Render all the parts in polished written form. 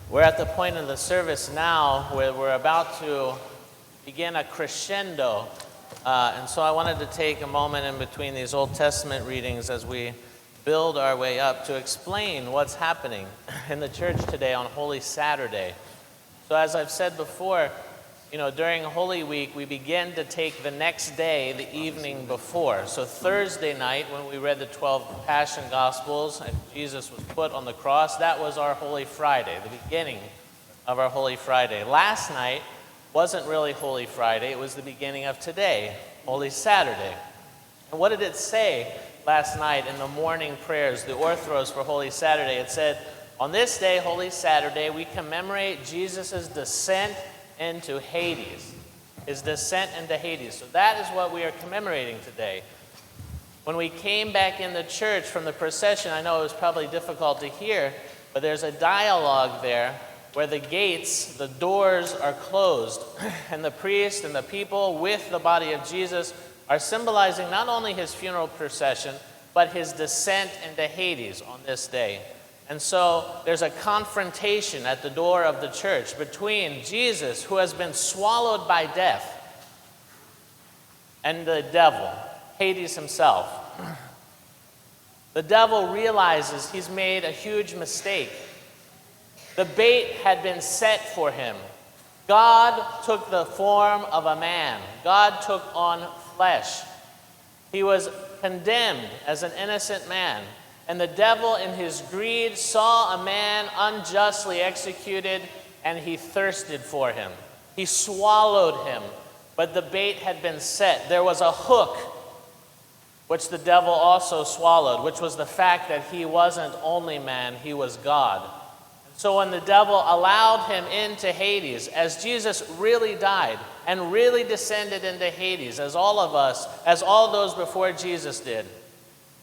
We're at the point in the service now where we're about to begin a crescendo. And so I wanted to take a moment in between these Old Testament readings as we build our way up to explain what's happening in the church today on Holy Saturday. So as I've said before, during Holy Week, we begin to take the next day, the evening before. So Thursday night, when we read the 12 Passion Gospels and Jesus was put on the cross, that was our Holy Friday, the beginning of our Holy Friday. Last night wasn't really Holy Friday, it was the beginning of today, Holy Saturday. And what did it say last night in the morning prayers, the orthros for Holy Saturday? It said, on this day, Holy Saturday, we commemorate Jesus' descent into Hades, his descent into Hades. So that is what we are commemorating today. When we came back in the church from the procession, I know it was probably difficult to hear, but there's a dialogue there where the gates, the doors are closed, and the priest and the people with the body of Jesus are symbolizing not only his funeral procession, but his descent into Hades on this day. And so there's a confrontation at the door of the church between Jesus, who has been swallowed by death, and the devil, Hades himself. The devil realizes he's made a huge mistake. The bait had been set for him. God took the form of a man. God took on flesh. He was condemned as an innocent man. And the devil, in his greed, saw a man unjustly executed, and he thirsted for him. He swallowed him, but the bait had been set. There was a hook, which the devil also swallowed, which was the fact that he wasn't only man, he was God. So when the devil allowed him into Hades, as Jesus really died and really descended into Hades, as all of us, as all those before Jesus did,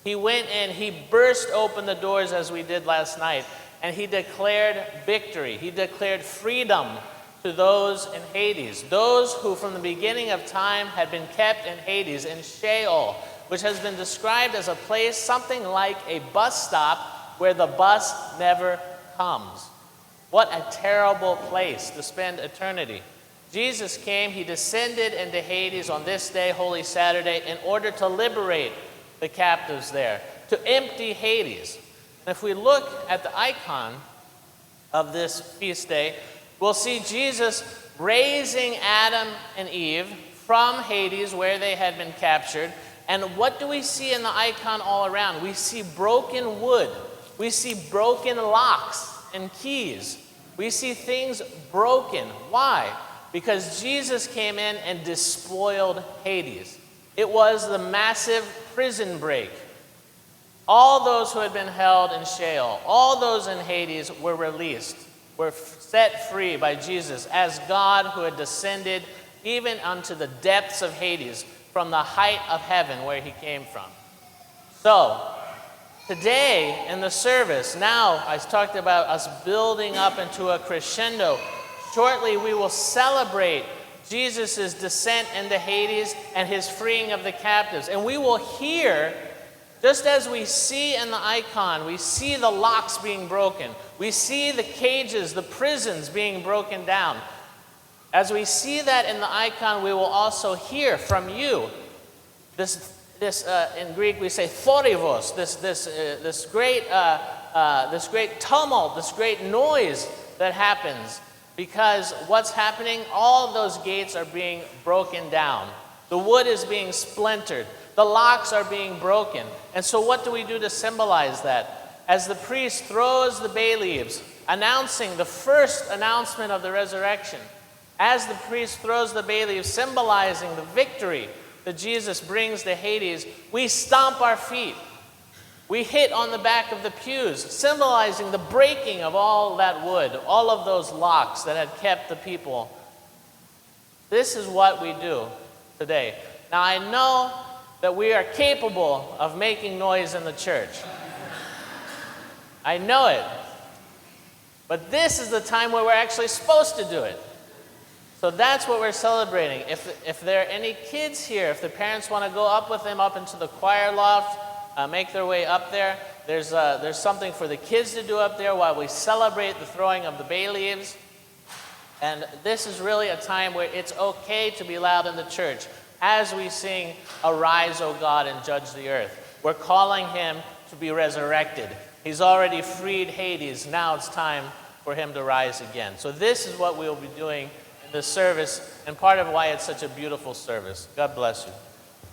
he went in, he burst open the doors as we did last night, and he declared victory. He declared freedom to those in Hades, those who from the beginning of time had been kept in Hades, in Sheol, which has been described as a place, something like a bus stop where the bus never comes. What a terrible place to spend eternity. Jesus came, he descended into Hades on this day, Holy Saturday, in order to liberate the captives there, to empty Hades. And if we look at the icon of this feast day, we'll see Jesus raising Adam and Eve from Hades, where they had been captured. And what do we see in the icon all around? We see broken wood. We see broken locks and keys. We see things broken. Why? Because Jesus came in and despoiled Hades. It was the massive prison break. All those who had been held in Sheol, all those in Hades were released, were set free by Jesus as God who had descended even unto the depths of Hades from the height of heaven where he came from. So, today in the service, now I talked about us building up into a crescendo. Shortly we will celebrate Jesus' descent into Hades and his freeing of the captives. And we will hear, just as we see in the icon, we see the locks being broken. We see the cages, the prisons being broken down. As we see that in the icon, we will also hear from you this in Greek we say thorivos, this great tumult, this great noise that happens. Because what's happening, all of those gates are being broken down. The wood is being splintered. The locks are being broken. And so what do we do to symbolize that? As the priest throws the bay leaves, announcing the first announcement of the resurrection, as the priest throws the bay leaves, symbolizing the victory that Jesus brings to Hades, we stomp our feet. We hit on the back of the pews, symbolizing the breaking of all that wood, all of those locks that had kept the people. This is what we do today. Now, I know that we are capable of making noise in the church. I know it. But this is the time where we're actually supposed to do it. So that's what we're celebrating. If there are any kids here, if the parents want to go up with them up into the choir loft, make their way up there. There's something for the kids to do up there while we celebrate the throwing of the bay leaves. And this is really a time where it's okay to be loud in the church as we sing, "Arise, O God, and judge the earth." We're calling him to be resurrected. He's already freed Hades. Now it's time for him to rise again. So this is what we'll be doing in this service, and part of why it's such a beautiful service. God bless you.